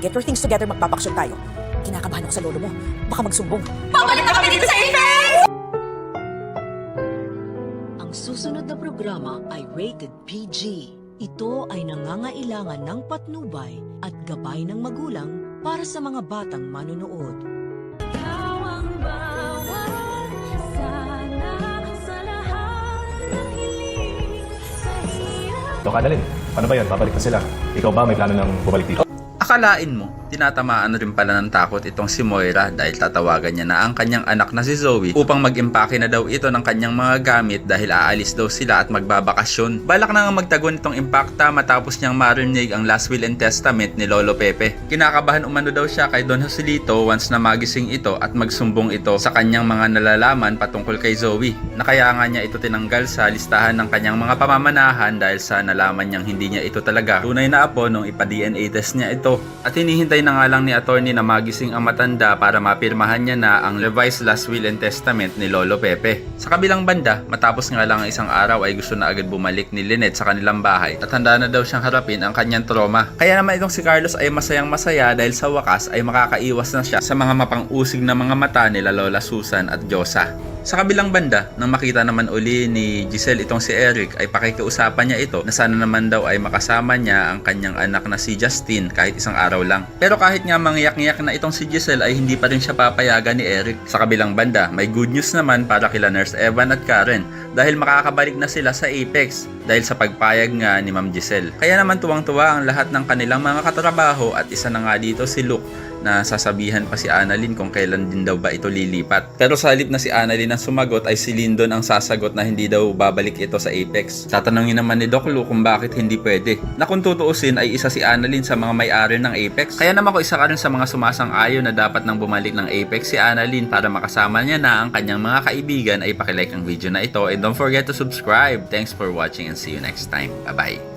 Get your things together, magpapaksyon tayo. Kinakabahan ako sa lolo mo. Baka magsumbong. Pabalik na kami dito sa Apex! Ang susunod na programa ay rated PG. Ito ay nangangailangan ng patnubay at gabay ng magulang para sa mga batang manunood. Dok Annalyn, paano ba yun? Babalik na sila. Ikaw ba may plano ng bumalik dito? Akalain mo, tinatamaan rin pala ng takot itong si Moira dahil tatawagan niya na ang kanyang anak na si Zoe upang mag-impake na daw ito ng kanyang mga gamit dahil aalis daw sila at magbabakasyon. Balak na nga magtago nitong impakta matapos niyang marinig ang last will and testament ni Lolo Pepe. Kinakabahan umano daw siya kay Don Joselito once na magising ito at magsumbong ito sa kanyang mga nalalaman patungkol kay Zoe, na kaya nga niya ito tinanggal sa listahan ng kanyang mga pamamanahan dahil sa nalaman niyang hindi niya ito talaga tunay na apo nung ipa-DNA test niya ito. At hinihintay na nga lang ni attorney na magising ang matanda para mapirmahan niya na ang revised last will and testament ni Lolo Pepe. Sa kabilang banda, matapos nga lang ang isang araw ay gusto na agad bumalik ni Lynette sa kanilang bahay at handa na daw siyang harapin ang kanyang trauma. Kaya naman itong si Carlos ay masayang masaya dahil sa wakas ay makakaiwas na siya sa mga mapang-usig na mga mata nila Lola Susan at Diyosa. Sa kabilang banda, nang makita naman uli ni Giselle itong si Eric ay pakikiusapan niya ito na sana naman daw ay makasama niya ang kanyang anak na si Justin kahit isang araw lang. Pero kahit nga mangyak-ngyak na itong si Giselle ay hindi pa rin siya papayagan ni Eric. Sa kabilang banda, may good news naman para kila Nurse Evan at Karen dahil makakabalik na sila sa Apex dahil sa pagpayag nga ni Ma'am Giselle. Kaya naman tuwang-tuwa ang lahat ng kanilang mga katrabaho at isa na nga dito si Luke na sasabihan pa si Annalyn kung kailan din daw ba ito lilipat. Pero sa halip na si Annalyn ang sumagot ay si Lyndon ang sasagot na hindi daw babalik ito sa Apex. Tatanungin naman ni Doc Lu kung bakit hindi pwede. Na kung tutuusin ay isa si Annalyn sa mga may-ari ng Apex. Kaya naman ko isa ka rin sa mga sumasang-ayon na dapat nang bumalik ng Apex si Annalyn para makasama niya na ang kanyang mga kaibigan ay pakilike ang video na ito and don't forget to subscribe. Thanks for watching and see you next time. Bye bye.